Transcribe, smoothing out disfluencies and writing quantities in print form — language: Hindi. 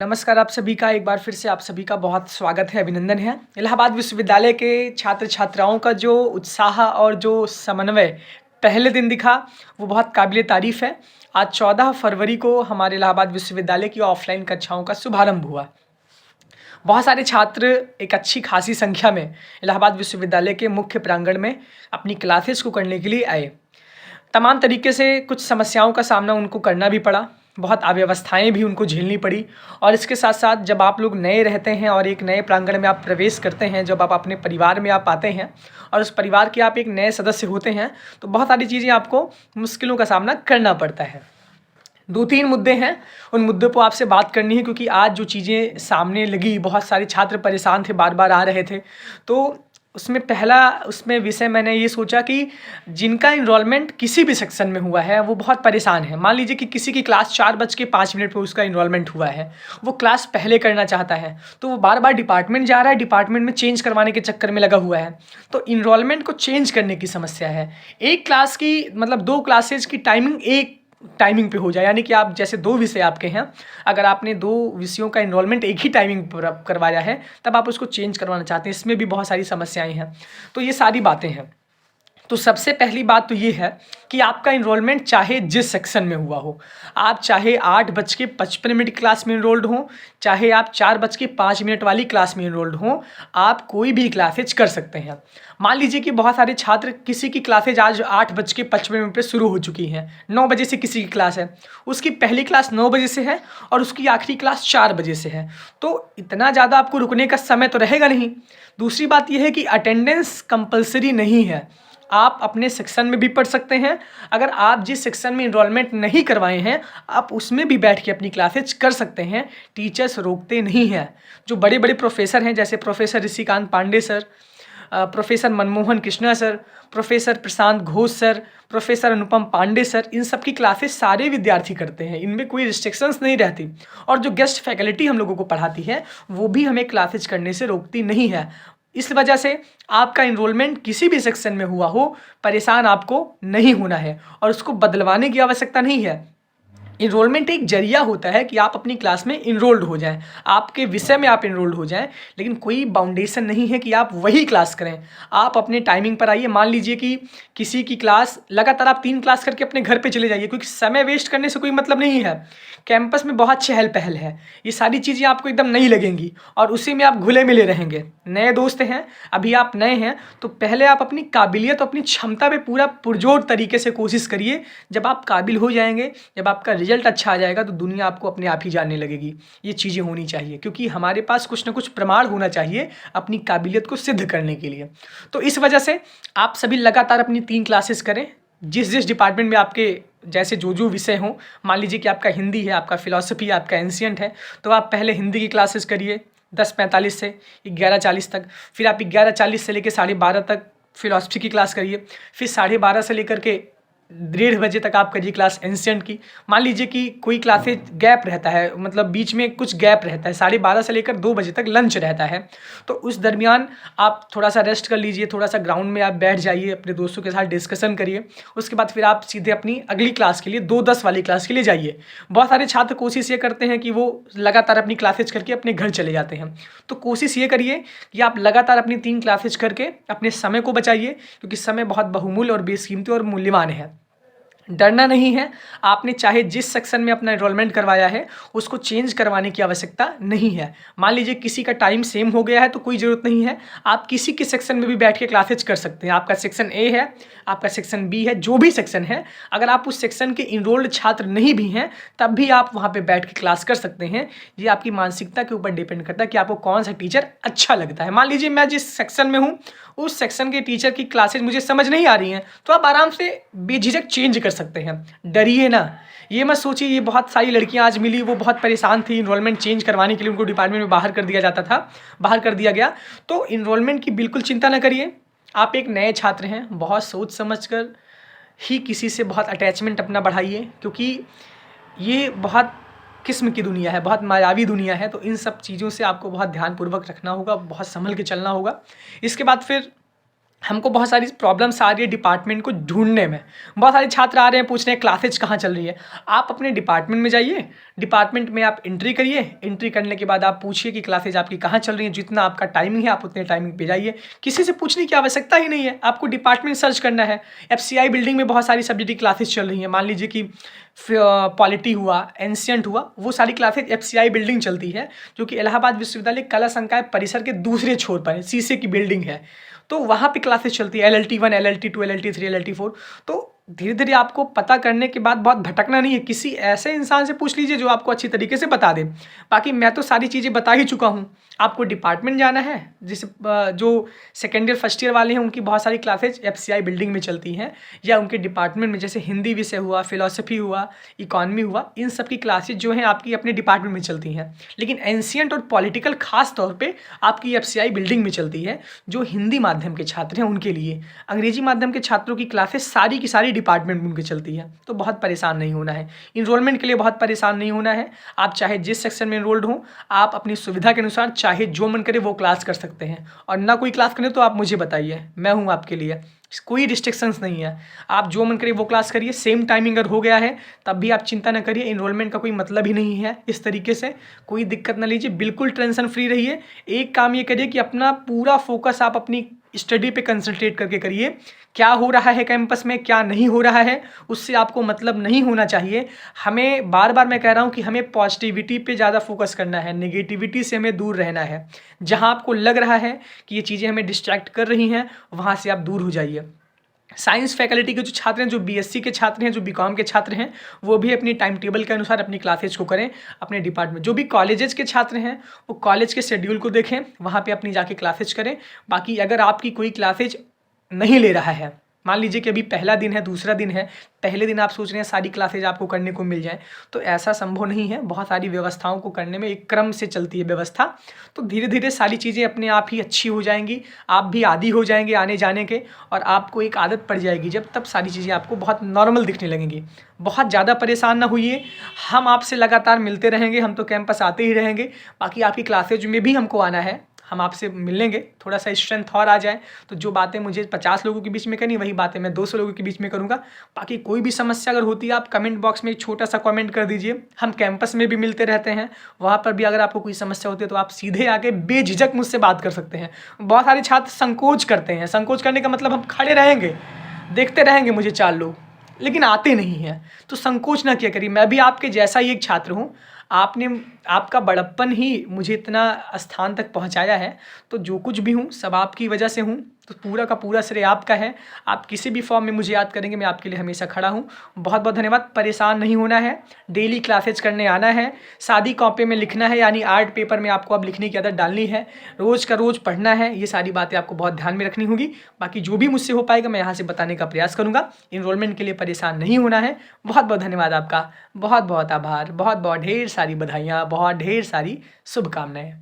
नमस्कार आप सभी का एक बार फिर से आप सभी का बहुत स्वागत है, अभिनंदन है। इलाहाबाद विश्वविद्यालय के छात्र-छात्राओं का जो उत्साह और जो समन्वय पहले दिन दिखा, वो बहुत काबिल तारीफ़ है। आज 14 फरवरी को हमारे इलाहाबाद विश्वविद्यालय की ऑफ़लाइन कक्षाओं का शुभारंभ हुआ। बहुत सारे छात्र एक अच्छी खासी संख्या में इलाहाबाद विश्वविद्यालय के मुख्य प्रांगण में अपनी क्लासेस को करने के लिए आए। तमाम तरीके से कुछ समस्याओं का सामना उनको करना भी पड़ा, बहुत अव्यवस्थाएँ भी उनको झेलनी पड़ी और इसके साथ-साथ जब आप लोग नए रहते हैं और एक नए प्रांगण में आप प्रवेश करते हैं, जब आप अपने परिवार में आप आते हैं और उस परिवार के आप एक नए सदस्य होते हैं, तो बहुत सारी चीज़ें आपको मुश्किलों का सामना करना पड़ता है। 2-3 मुद्दे हैं, उन मुद्दों पे आपसे बात करनी है क्योंकि आज जो चीज़ें सामने लगी, बहुत सारे छात्र परेशान थे, बार-बार आ रहे थे। तो उसमें पहला विषय मैंने ये सोचा कि जिनका एनरोलमेंट किसी भी सेक्शन में हुआ है, वो बहुत परेशान हैं। मान लीजिए कि किसी की क्लास 4:05 पे उसका एनरोलमेंट हुआ है, वो क्लास पहले करना चाहता है, तो वो बार-बार डिपार्टमेंट जा रहा है, डिपार्टमेंट में चेंज करवाने के चक्कर में लगा हुआ है। तो एनरोलमेंट को चेंज करने की समस्या है। एक क्लास की मतलब 2 क्लासेज़ की टाइमिंग एक टाइमिंग पे हो जाए, यानी कि आप जैसे 2 विषय आपके हैं, अगर आपने 2 विषयों का एनरोलमेंट एक ही टाइमिंग पर आप करवाया है, तब आप उसको चेंज करवाना चाहते हैं, इसमें भी बहुत सारी समस्याएँ हैं। तो ये सारी बातें हैं। तो सबसे पहली बात तो ये है कि आपका एनरोलमेंट चाहे जिस सेक्शन में हुआ हो, आप चाहे 8:55 की क्लास में एनरोल्ड हों, चाहे आप 4:05 वाली क्लास में एनरोल्ड हों, आप कोई भी क्लासेज कर सकते हैं। मान लीजिए कि बहुत सारे छात्र किसी की क्लासेज आज 8:55 पे शुरू हो चुकी हैं, 9 बजे से किसी की क्लास है, उसकी पहली क्लास 9 बजे से है और उसकी आखिरी क्लास 4 बजे से है, तो इतना ज़्यादा आपको रुकने का समय तो रहेगा नहीं। दूसरी बात यह है कि अटेंडेंस कंपल्सरी नहीं है, आप अपने सेक्शन में भी पढ़ सकते हैं। अगर आप जिस सेक्शन में एनरोलमेंट नहीं करवाए हैं, आप उसमें भी बैठ के अपनी क्लासेज कर सकते हैं, टीचर्स रोकते नहीं हैं। जो बड़े-बड़े प्रोफ़ेसर हैं, जैसे professor Rishikant Pandey sir, professor Manmohan Krishna sir, professor Prashant Ghosh sir, professor Anupam Pandey sir, इन सब की क्लासेज सारे विद्यार्थी करते हैं, इनमें कोई रिस्ट्रिक्शंस नहीं रहती। और जो गेस्ट फैकल्टी हम लोगों को पढ़ाती है, वो भी हमें क्लासेज करने से रोकती नहीं है। इस वजह से आपका एनरोलमेंट किसी भी सेक्शन में हुआ हो, परेशान आपको नहीं होना है और उसको बदलवाने की आवश्यकता नहीं है। एनरोलमेंट एक ज़रिया होता है कि आप अपनी क्लास में एनरोल्ड हो जाएँ, आपके विषय में आप एनरोल्ड हो जाएँ, लेकिन कोई बाउंडेशन नहीं है कि आप वही क्लास करें। आप अपने टाइमिंग पर आइए, मान लीजिए कि किसी की क्लास लगातार आप 3 क्लास करके अपने घर पे चले जाइए, क्योंकि समय वेस्ट करने से कोई मतलब नहीं है। कैंपस में बहुत चहल-पहल है, ये सारी चीज़ें आपको एकदम नई लगेंगी और उसी में आप घुले-मिले रहेंगे। नए दोस्त हैं, अभी आप नए हैं, तो पहले आप अपनी काबिलियत, अपनी क्षमता पे पूरा पुरजोर तरीके से कोशिश करिए। जब आप काबिल हो जाएँगे, जब आपका रिजल्ट अच्छा आ जाएगा, तो दुनिया आपको अपने आप ही जानने लगेगी। ये चीज़ें होनी चाहिए क्योंकि हमारे पास कुछ ना कुछ प्रमाण होना चाहिए अपनी काबिलियत को सिद्ध करने के लिए। तो इस वजह से आप सभी लगातार अपनी 3 क्लासेस करें, जिस-जिस डिपार्टमेंट में आपके जैसे जो विषय हों। मान लीजिए कि आपका हिंदी है, आपका फ़िलॉसफ़ी है, आपका एंशिएंट है, तो आप पहले हिंदी की क्लासेस करिए 10:45 से 11:40 तक। फिर आप 11:40 से लेके 12:30 तक फ़िलॉसफ़ी की क्लास करिए। फिर 12:30 से लेकर के 1:30 बजे तक आप करिए क्लास एंशिएंट की। मान लीजिए कि कोई क्लासेज गैप रहता है, मतलब बीच में कुछ गैप रहता है, 12:30 से लेकर 2 बजे तक लंच रहता है, तो उस दरमियान आप थोड़ा-सा रेस्ट कर लीजिए, थोड़ा-सा ग्राउंड में आप बैठ जाइए, अपने दोस्तों के साथ डिस्कशन करिए। उसके बाद फिर आप सीधे अपनी अगली क्लास के लिए 2:10 वाली क्लास के लिए जाइए। बहुत सारे छात्र कोशिश ये करते हैं कि वो लगातार अपनी क्लासेज करके अपने घर चले जाते हैं। तो कोशिश ये करिए कि आप लगातार अपनी 3 क्लासेज करके अपने समय को बचाइए, क्योंकि समय बहुत बहुमूल्य और बेशकीमती और मूल्यवान है। डरना नहीं है, आपने चाहे जिस सेक्शन में अपना एनरोलमेंट करवाया है, उसको चेंज करवाने की आवश्यकता नहीं है। मान लीजिए किसी का टाइम सेम हो गया है तो कोई ज़रूरत नहीं है, आप किसी के सेक्शन में भी बैठ के क्लासेज कर सकते हैं। आपका सेक्शन ए है, आपका सेक्शन बी है, जो भी सेक्शन है, अगर आप उस सेक्शन के एनरोल्ड छात्र नहीं भी हैं, तब भी आप वहाँ पे बैठ के क्लास कर सकते हैं। ये आपकी मानसिकता के ऊपर डिपेंड करता है कि आपको कौन-सा टीचर अच्छा लगता है। मान लीजिए मैं जिस सेक्शन में हूँ, उस सेक्शन के टीचर की क्लासेज मुझे समझ नहीं आ रही हैं, तो आप आराम से बेझिझक चेंज कर सकते हैं। डरिए ना, ये मत सोचिए। ये बहुत सारी लड़कियां आज मिली, वो बहुत परेशान थी, एनरोलमेंट चेंज करवाने के लिए उनको डिपार्टमेंट में बाहर कर दिया जाता था, बाहर कर दिया गया। तो एनरोलमेंट की बिल्कुल चिंता ना करिए। आप एक नए छात्र हैं, बहुत सोच समझ कर ही किसी से बहुत अटैचमेंट अपना बढ़ाइए, क्योंकि ये बहुत किस्म की दुनिया है, बहुत मायावी दुनिया है। तो इन सब चीज़ों से आपको बहुत ध्यानपूर्वक रखना होगा, बहुत संभल के चलना होगा। इसके बाद फिर हमको बहुत सारी प्रॉब्लम्स आ रही है डिपार्टमेंट को ढूंढने में। बहुत सारे छात्र आ रहे हैं पूछ रहे हैं क्लासेज कहाँ चल रही है। आप अपने डिपार्टमेंट में जाइए, डिपार्टमेंट में आप एंट्री करिए, एंट्री करने के बाद आप पूछिए कि क्लासेज आपकी कहाँ चल रही है। जितना आपका टाइमिंग है आप उतने टाइमिंग पे जाइए, किसी से पूछने की आवश्यकता ही नहीं है, आपको डिपार्टमेंट सर्च करना है। FCI बिल्डिंग में बहुत सारी सब्जेक्ट की क्लासेज चल रही हैं। मान लीजिए कि पॉलिटी हुआ, एंशियंट हुआ, वो सारी क्लासेज FCI बिल्डिंग चलती है, जो कि इलाहाबाद विश्वविद्यालय कला संकाय परिसर के दूसरे छोर पर है, शीशे की बिल्डिंग है। तो वहाँ पे क्लासेस चलती है LLT 1, LLT 2, LLT 3, LLT 4। तो धीरे धीरे आपको पता करने के बाद बहुत भटकना नहीं है, किसी ऐसे इंसान से पूछ लीजिए जो आपको अच्छी तरीके से बता दे। बाकी मैं तो सारी चीज़ें बता ही चुका हूँ। आपको डिपार्टमेंट जाना है, जिस जो सेकेंड ईयर फर्स्ट ईयर वाले हैं उनकी बहुत सारी क्लासेज FCI बिल्डिंग में चलती हैं, या उनके डिपार्टमेंट में जैसे हिंदी विषय हुआ, फिलोसफी हुआ, इकॉनमी हुआ, इन सब की क्लासेज जो हैं आपकी अपने डिपार्टमेंट में चलती हैं। लेकिन एंशियंट और पॉलिटिकल खास तौर पे आपकी FCI बिल्डिंग में चलती है, जो हिंदी माध्यम के छात्र हैं उनके लिए। अंग्रेजी माध्यम के छात्रों की क्लासेस सारी की सारी डिपार्टमेंट में उनकी चलती है। तो बहुत परेशान नहीं होना है, इनरोलमेंट के लिए बहुत परेशान नहीं होना है। आप चाहे जिस सेक्शन में इनरोल्ड हों, आप अपनी सुविधा के अनुसार चाहे जो मन करे वो क्लास कर सकते हैं। और ना कोई क्लास करें तो आप मुझे बताइए, मैं हूँ आपके लिए, कोई रिस्ट्रिक्शंस नहीं है। आप जो मन करे वो क्लास करिए। सेम टाइमिंग अगर हो गया है तब भी आप चिंता ना करिए, इनरोलमेंट का कोई मतलब ही नहीं है। इस तरीके से कोई दिक्कत ना लीजिए, बिल्कुल टेंशन फ्री रहिए। एक काम ये करिए कि अपना पूरा फोकस आप अपनी स्टडी पे कंसंट्रेट करके करिए। क्या हो रहा है कैंपस में, क्या नहीं हो रहा है, उससे आपको मतलब नहीं होना चाहिए। हमें बार बार मैं कह रहा हूँ कि हमें पॉजिटिविटी पे ज़्यादा फोकस करना है, नेगेटिविटी से हमें दूर रहना है। जहाँ आपको लग रहा है कि ये चीज़ें हमें डिस्ट्रैक्ट कर रही हैं, वहाँ से आप दूर हो जाइए। साइंस फैकल्टी के जो छात्र हैं, जो BSc के छात्र हैं, जो BCom के छात्र हैं, वो भी अपनी टाइम टेबल के अनुसार अपनी क्लासेज को करें अपने डिपार्टमेंट। जो भी कॉलेजेस के छात्र हैं वो कॉलेज के शेड्यूल को देखें, वहाँ पे अपनी जाके क्लासेज करें। बाकी अगर आपकी कोई क्लासेज नहीं ले रहा है, मान लीजिए कि अभी पहला दिन है, दूसरा दिन है, पहले दिन आप सोच रहे हैं सारी क्लासेज आपको करने को मिल जाए, तो ऐसा संभव नहीं है। बहुत सारी व्यवस्थाओं को करने में एक क्रम से चलती है व्यवस्था। तो धीरे धीरे सारी चीज़ें अपने आप ही अच्छी हो जाएंगी, आप भी आदी हो जाएंगे आने जाने के, और आपको एक आदत पड़ जाएगी जब, तब सारी चीज़ें आपको बहुत नॉर्मल दिखने लगेंगी। बहुत ज़्यादा परेशान ना होइए, हम आपसे लगातार मिलते रहेंगे, हम तो कैंपस आते ही रहेंगे। बाकी आपकी क्लासेज में भी हमको आना है, हम आपसे मिलेंगे, थोड़ा सा स्ट्रेंथ और आ जाए तो जो बातें मुझे 50 लोगों के बीच में करनी, वही बातें मैं 200 लोगों के बीच में करूँगा। बाकी कोई भी समस्या अगर होती है, आप कमेंट बॉक्स में एक छोटा सा कमेंट कर दीजिए। हम कैंपस में भी मिलते रहते हैं, वहाँ पर भी अगर आपको कोई समस्या होती है तो आप सीधे आके बेझिझक मुझसे बात कर सकते हैं। बहुत सारे छात्र संकोच करते हैं, संकोच करने का मतलब हम खड़े रहेंगे, देखते रहेंगे मुझे 4 लोग, लेकिन आते नहीं हैं। तो संकोच ना किया करिए, मैं भी आपके जैसा ही एक छात्र हूँ। आपने, आपका बड़प्पन ही मुझे इतना स्थान तक पहुँचाया है, तो जो कुछ भी हूँ सब आपकी वजह से हूँ। तो पूरा का पूरा श्रेय आपका है। आप किसी भी फॉर्म में मुझे याद करेंगे, मैं आपके लिए हमेशा खड़ा हूँ। बहुत बहुत धन्यवाद। परेशान नहीं होना है, डेली क्लासेज करने आना है, सादी कॉपी में लिखना है, यानी आर्ट पेपर में आपको अब लिखने की आदत डालनी है, रोज़ का रोज़ पढ़ना है। ये सारी बातें आपको बहुत ध्यान में रखनी होगी। बाकी जो भी मुझसे हो पाएगा मैं यहाँ से बताने का प्रयास करूँगा। इनरोलमेंट के लिए परेशान नहीं होना है। बहुत बहुत धन्यवाद आपका, बहुत बहुत आभार, बहुत बहुत ढेर सारी बधाइयाँ, बहुत ढेर सारी शुभकामनाएँ।